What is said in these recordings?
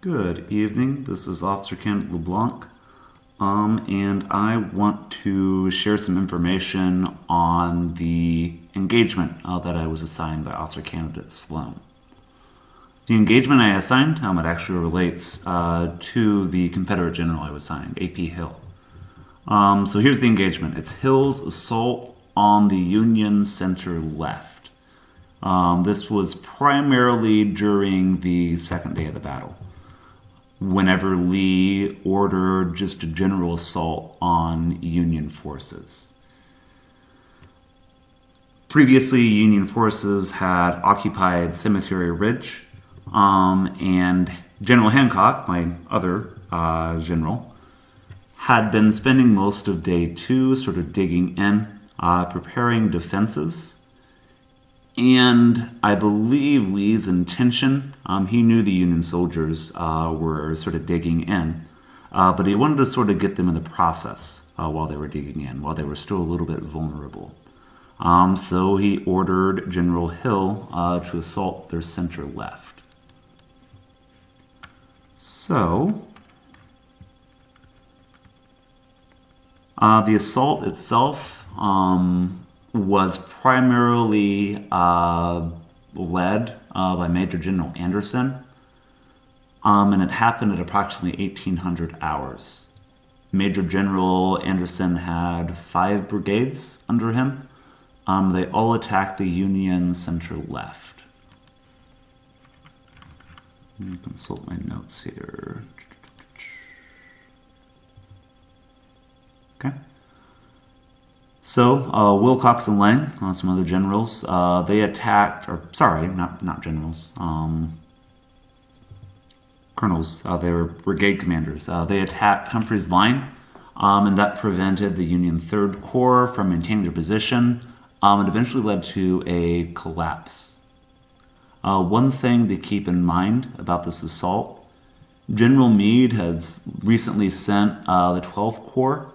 Good evening. This is Officer Candidate LeBlanc, and I want to share some information on the engagement that I was assigned by Officer Candidate Sloan. The engagement I assigned, it actually relates to the Confederate General I was assigned, A.P. Hill. So here's the engagement. It's Hill's assault on the Union center left. This was primarily during the second day of the battle, whenever Lee ordered just a general assault on Union forces. Previously, Union forces had occupied Cemetery Ridge, and General Hancock, my other general, had been spending most of day 2 sort of digging in, preparing defenses. And I believe Lee's intention, he knew the Union soldiers were sort of digging in, but he wanted to sort of get them in the process while they were digging in, while they were still a little bit vulnerable. So he ordered General Hill to assault their center left. So the assault itself was primarily led by Major General Anderson, and it happened at approximately 1800 hours. Major General Anderson had 5 brigades under him. They all attacked the Union center left. Let me consult my notes here. Okay. So, Wilcox and Lang, some other generals, they attacked, not generals, colonels, they were brigade commanders. They attacked Humphrey's line, and that prevented the Union 3rd Corps from maintaining their position, and eventually led to a collapse. One thing to keep in mind about this assault, General Meade has recently sent the 12th Corps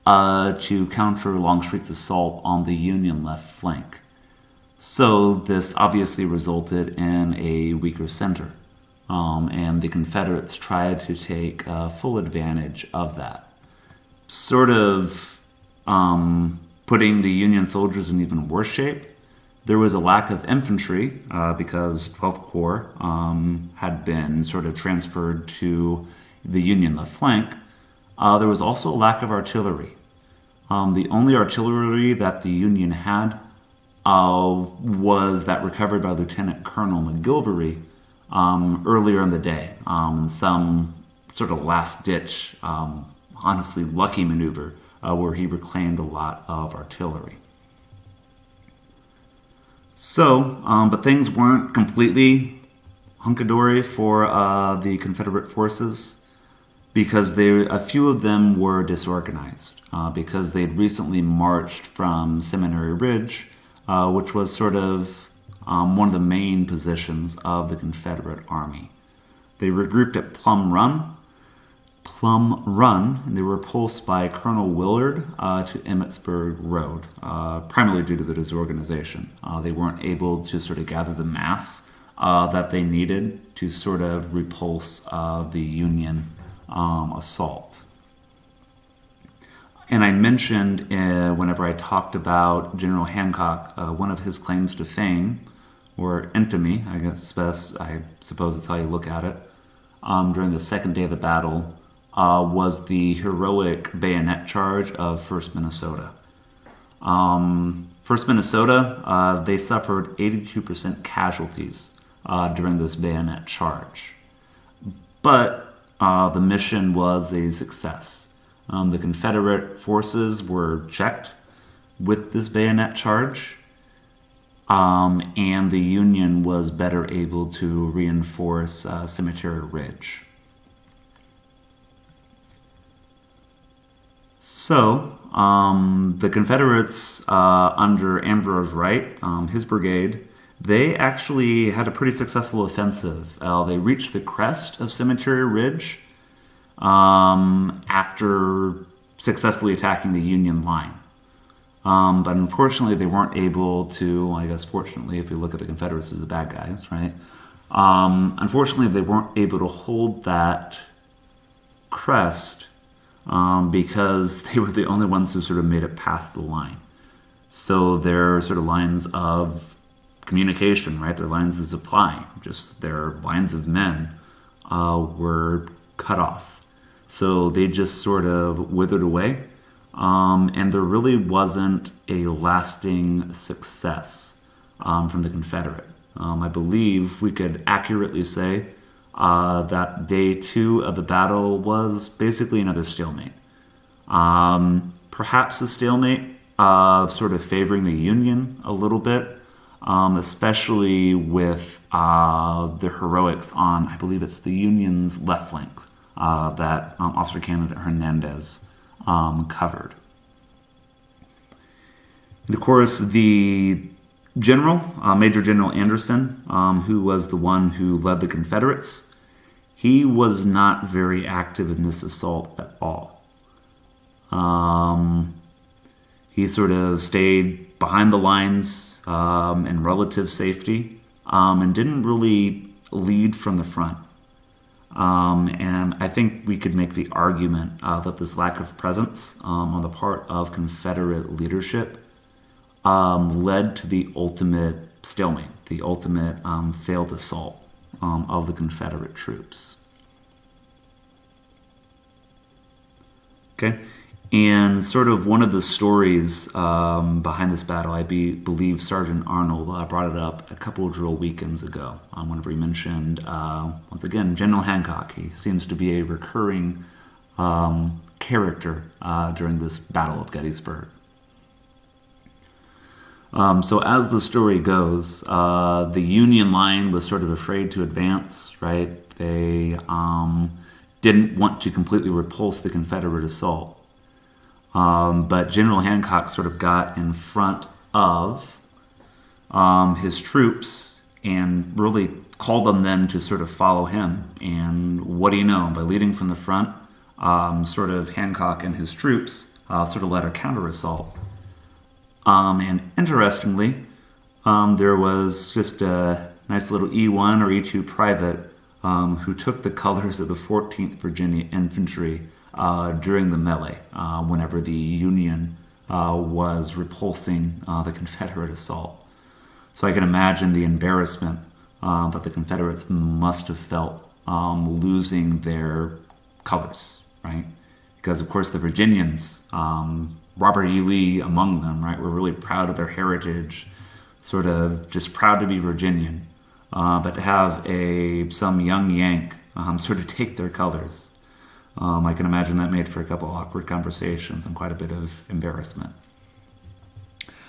to counter Longstreet's assault on the Union left flank. So this obviously resulted in a weaker center, and the Confederates tried to take full advantage of that, sort of putting the Union soldiers in even worse shape. There was a lack of infantry because 12th Corps had been sort of transferred to the Union left flank. There was also a lack of artillery. The only artillery that the Union had was that recovered by Lieutenant Colonel McGilvery earlier in the day, in some sort of last-ditch, honestly lucky maneuver where he reclaimed a lot of artillery. So, but things weren't completely hunky-dory for the Confederate forces, because a few of them were disorganized, because they had recently marched from Seminary Ridge, which was sort of one of the main positions of the Confederate Army. They regrouped at Plum Run, and they were repulsed by Colonel Willard to Emmitsburg Road, primarily due to the disorganization. They weren't able to sort of gather the mass that they needed to sort of repulse the Union assault. And I mentioned whenever I talked about General Hancock, one of his claims to fame, or infamy, I suppose that's how you look at it, during the second day of the battle, was the heroic bayonet charge of 1st Minnesota. 1st Minnesota, they suffered 82% casualties during this bayonet charge. But the mission was a success. The Confederate forces were checked with this bayonet charge, and the Union was better able to reinforce Cemetery Ridge. So, the Confederates under Ambrose Wright, his brigade, they actually had a pretty successful offensive. They reached the crest of Cemetery Ridge after successfully attacking the Union line. But unfortunately, they weren't able to, I guess fortunately, if you look at the Confederates as the bad guys, right? Unfortunately, they weren't able to hold that crest because they were the only ones who sort of made it past the line. So their sort of lines of communication, right? Their lines of supply, just their lines of men were cut off. So they just sort of withered away. And there really wasn't a lasting success from the Confederate. I believe we could accurately say that day 2 of the battle was basically another stalemate. Perhaps a stalemate sort of favoring the Union a little bit, especially with the heroics on, I believe it's the Union's left flank that Officer Candidate Hernandez covered. And of course, the general, Major General Anderson, who was the one who led the Confederates, he was not very active in this assault at all. He sort of stayed behind the lines in relative safety and didn't really lead from the front. And I think we could make the argument that this lack of presence on the part of Confederate leadership led to the ultimate stalemate, the ultimate failed assault of the Confederate troops. Okay, and sort of one of the stories behind this battle, I believe Sergeant Arnold brought it up a couple of drill weekends ago whenever he mentioned, once again, General Hancock. He seems to be a recurring character during this Battle of Gettysburg. So as the story goes, the Union line was sort of afraid to advance, right? They didn't want to completely repulse the Confederate assault. But General Hancock sort of got in front of his troops and really called on them to sort of follow him. And what do you know? By leading from the front, sort of Hancock and his troops sort of led a counter-assault. And interestingly, there was just a nice little E1 or E2 private who took the colors of the 14th Virginia Infantry during the melee, whenever the Union was repulsing the Confederate assault. So I can imagine the embarrassment that the Confederates must have felt losing their colors, right? Because, of course, the Virginians, Robert E. Lee among them, right, were really proud of their heritage, sort of just proud to be Virginian. But to have some young Yank sort of take their colors, I can imagine that made for a couple awkward conversations and quite a bit of embarrassment.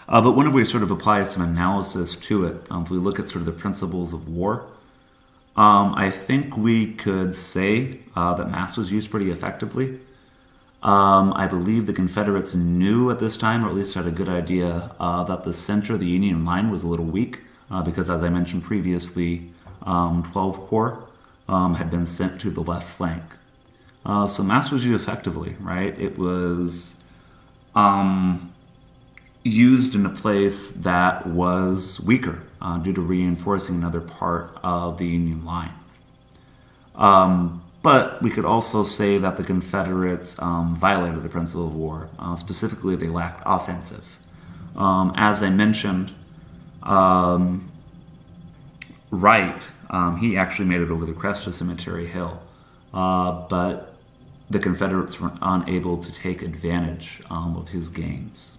But whenever we sort of apply some analysis to it, if we look at sort of the principles of war, I think we could say that mass was used pretty effectively. I believe the Confederates knew at this time, or at least had a good idea, that the center of the Union line was a little weak because, as I mentioned previously, 12 Corps had been sent to the left flank. So mass was used effectively, right? It was used in a place that was weaker due to reinforcing another part of the Union line. But we could also say that the Confederates violated the principle of war. Specifically, they lacked offensive. As I mentioned, Wright, he actually made it over the crest of Cemetery Hill. But the Confederates were unable to take advantage of his gains.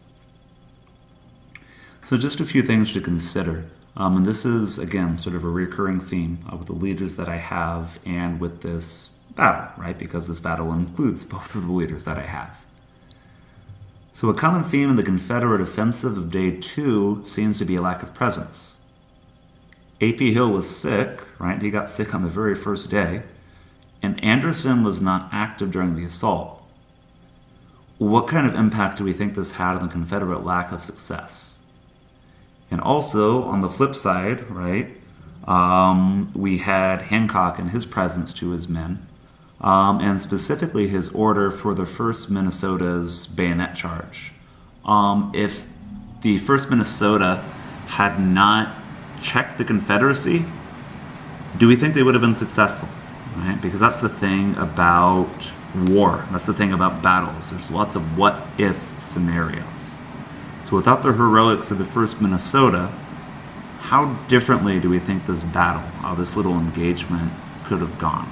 So just a few things to consider. And this is, again, sort of a recurring theme with the leaders that I have and with this battle, right? Because this battle includes both of the leaders that I have. So a common theme in the Confederate offensive of Day 2 seems to be a lack of presence. A.P. Hill was sick, right? He got sick on the very first day. And Anderson was not active during the assault. What kind of impact do we think this had on the Confederate lack of success? And also, on the flip side, right, we had Hancock and his presence to his men, and specifically his order for the 1st Minnesota's bayonet charge. If the 1st Minnesota had not checked the Confederacy, Do we think they would have been successful? Right? Because that's the thing about war. That's the thing about battles. There's lots of what-if scenarios. So without the heroics of the 1st Minnesota, how differently do we think this battle, this little engagement, could have gone?